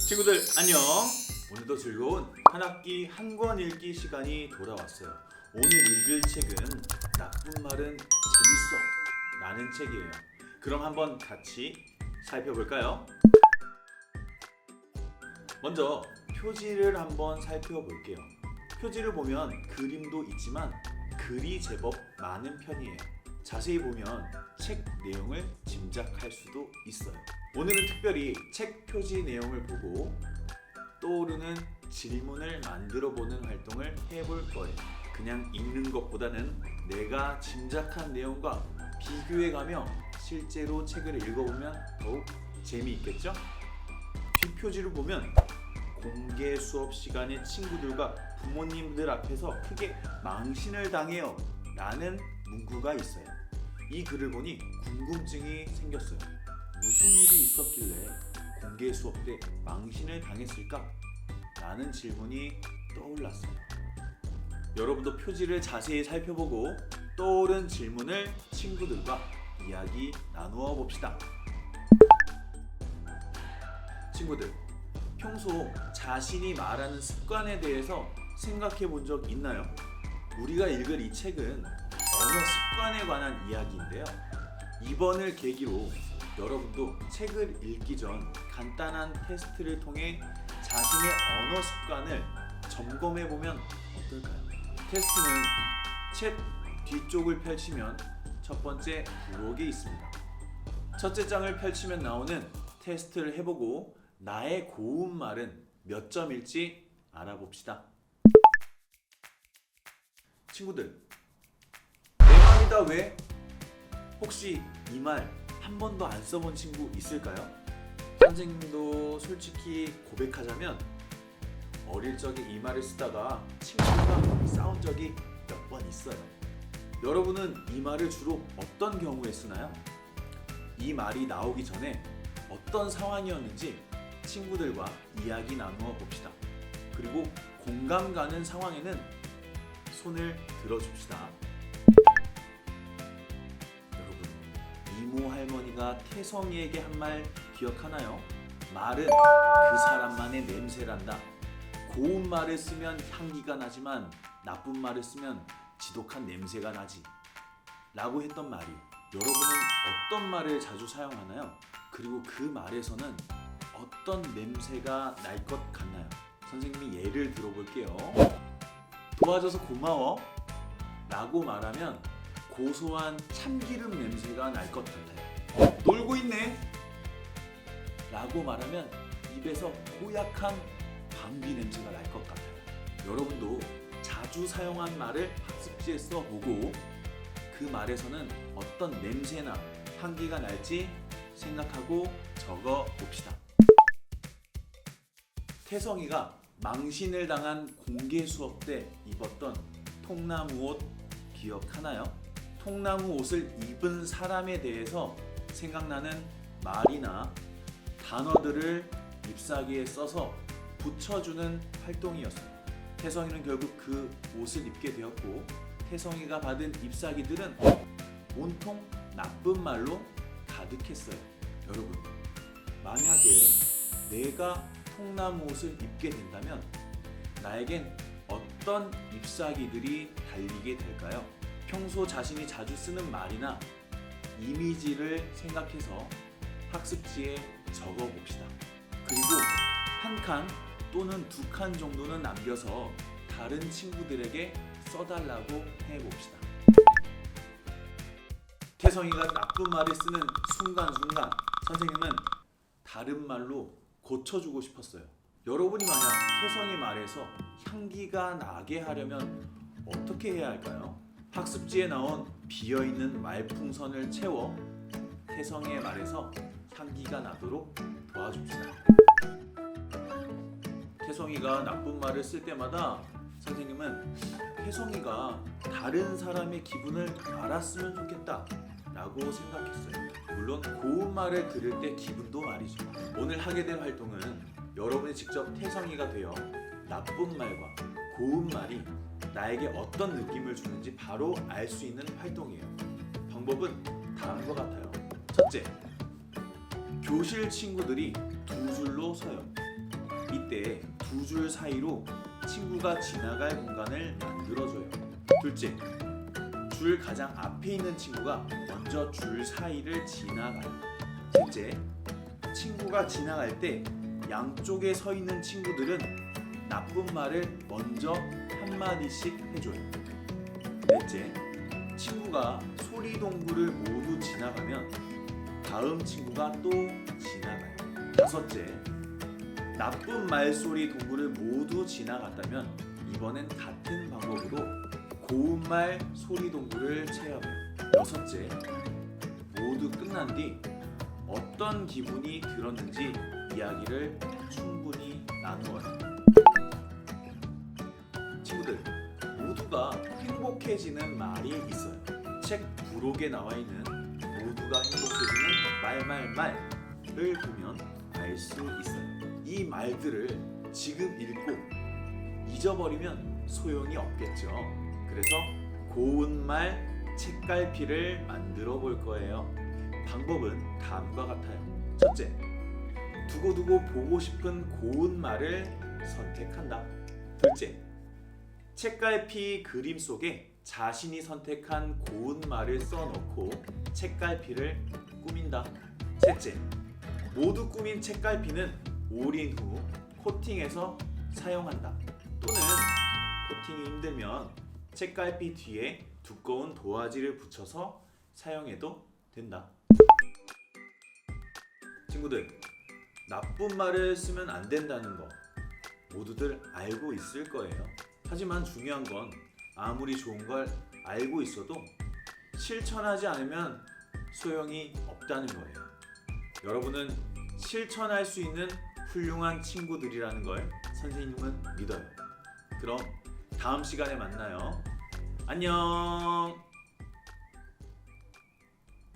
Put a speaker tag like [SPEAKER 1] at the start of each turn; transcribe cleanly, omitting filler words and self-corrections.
[SPEAKER 1] 친구들 안녕. 오늘도 즐거운 한 학기 한 권 읽기 시간이 돌아왔어요. 오늘 읽을 책은 나쁜 말은 재밌어 라는 책이에요. 그럼 한번 같이 살펴볼까요? 먼저 표지를 한번 살펴볼게요. 표지를 보면 그림도 있지만 글이 제법 많은 편이에요. 자세히 보면 책 내용을 짐작할 수도 있어요. 오늘은 특별히 책 표지 내용을 보고 떠오르는 질문을 만들어보는 활동을 해볼 거예요. 그냥 읽는 것보다는 내가 짐작한 내용과 비교해가며 실제로 책을 읽어보면 더욱 재미있겠죠? 뒷표지를 보면 공개 수업 시간에 친구들과 부모님들 앞에서 크게 망신을 당해요 라는 문구가 있어요. 이 글을 보니 궁금증이 생겼어요. 무슨 일이 있었길래 공개 수업 때 망신을 당했을까? 라는 질문이 떠올랐어요. 여러분도 표지를 자세히 살펴보고 떠오른 질문을 친구들과 이야기 나누어 봅시다. 친구들, 평소 자신이 말하는 습관에 대해서 생각해 본 적 있나요? 우리가 읽을 이 책은 언어 습관에 관한 이야기인데요. 이번을 계기로 여러분도 책을 읽기 전 간단한 테스트를 통해 자신의 언어 습관을 점검해 보면 어떨까요? 테스트는 책 뒤쪽을 펼치면 첫 번째 부록이 있습니다. 첫째 장을 펼치면 나오는 테스트를 해보고 나의 고운 말은 몇 점일지 알아봅시다. 친구들, 내 맘이다 왜? 혹시 이 말 한 번도 안 써본 친구 있을까요? 선생님도 솔직히 고백하자면 어릴 적에 이 말을 쓰다가 친구가 싸운 적이 몇 번 있어요. 여러분은 이 말을 주로 어떤 경우에 쓰나요? 이 말이 나오기 전에 어떤 상황이었는지 친구들과 이야기 나누어 봅시다. 그리고 공감 가는 상황에는 손을 들어줍시다. 이모 할머니가 태성이에게 한 말 기억하나요? 말은 그 사람만의 냄새란다. 고운 말을 쓰면 향기가 나지만 나쁜 말을 쓰면 지독한 냄새가 나지 라고 했던 말이, 여러분은 어떤 말을 자주 사용하나요? 그리고 그 말에서는 어떤 냄새가 날 것 같나요? 선생님이 예를 들어볼게요. 도와줘서 고마워 라고 말하면 고소한 참기름 냄새가 날 것 같아요. 놀고 있네 라고 말하면 입에서 고약한 방귀 냄새가 날 것 같아요. 여러분도 자주 사용한 말을 학습지에 써보고 그 말에서는 어떤 냄새나 향기가 날지 생각하고 적어 봅시다. 태성이가 망신을 당한 공개 수업 때 입었던 통나무 옷 기억하나요? 통나무 옷을 입은 사람에 대해서 생각나는 말이나 단어들을 잎사귀에 써서 붙여주는 활동이었어요. 태성이는 결국 그 옷을 입게 되었고, 태성이가 받은 잎사귀들은 온통 나쁜 말로 가득했어요. 여러분, 만약에 내가 통나무 옷을 입게 된다면 나에겐 어떤 잎사귀들이 달리게 될까요? 평소 자신이 자주 쓰는 말이나 이미지를 생각해서 학습지에 적어봅시다. 그리고 한 칸 또는 두 칸 정도는 남겨서 다른 친구들에게 써달라고 해봅시다. 태성이가 나쁜 말을 쓰는 순간순간 선생님은 다른 말로 고쳐주고 싶었어요. 여러분이 만약 태성이 말에서 향기가 나게 하려면 어떻게 해야 할까요? 학습지에 나온 비어있는 말풍선을 채워 태성의 말에서 향기가 나도록 도와줍시다. 태성이가 나쁜 말을 쓸 때마다 선생님은 태성이가 다른 사람의 기분을 알았으면 좋겠다 라고 생각했어요. 물론 고운 말을 들을 때 기분도 말이죠. 오늘 하게 될 활동은 여러분이 직접 태성이가 되어 나쁜 말과 고운 말이 나에게 어떤 느낌을 주는지 바로 알 수 있는 활동이에요. 방법은 다음과 같아요. 첫째, 교실 친구들이 두 줄로 서요. 이때 두 줄 사이로 친구가 지나갈 공간을 만들어줘요. 둘째, 줄 가장 앞에 있는 친구가 먼저 줄 사이를 지나가요. 셋째, 친구가 지나갈 때 양쪽에 서 있는 친구들은 나쁜 말을 먼저 한마디씩 해줘요. 넷째, 친구가 소리동굴을 모두 지나가면 다음 친구가 또 지나가요. 다섯째, 나쁜 말소리 동굴을 모두 지나갔다면 이번엔 같은 방법으로 고운 말 소리 동굴을 체험해요. 여섯째, 모두 끝난 뒤 어떤 기분이 들었는지 이야기를 충분히 나누어요. 친구들, 모두가 행복해지는 말이 있어요. 책 부록에 나와 있는 모두가 행복해지는 말을 보면 알 수 있어요. 이 말들을 지금 읽고 잊어버리면 소용이 없겠죠. 그래서 고운 말 책갈피를 만들어 볼 거예요. 방법은 다음과 같아요. 첫째, 두고두고 보고 싶은 고운 말을 선택한다. 둘째, 책갈피 그림 속에 자신이 선택한 고운 말을 써놓고 책갈피를 꾸민다. 셋째, 모두 꾸민 책갈피는 올인 후 코팅해서 사용한다. 또는 코팅이 힘들면 책갈피 뒤에 두꺼운 도화지를 붙여서 사용해도 된다. 친구들, 나쁜 말을 쓰면 안 된다는 거 모두들 알고 있을 거예요. 하지만 중요한 건 아무리 좋은 걸 알고 있어도 실천하지 않으면 소용이 없다는 거예요. 여러분은 실천할 수 있는 훌륭한 친구들이라는 걸 선생님은 믿어요. 그럼 다음 시간에 만나요. 안녕.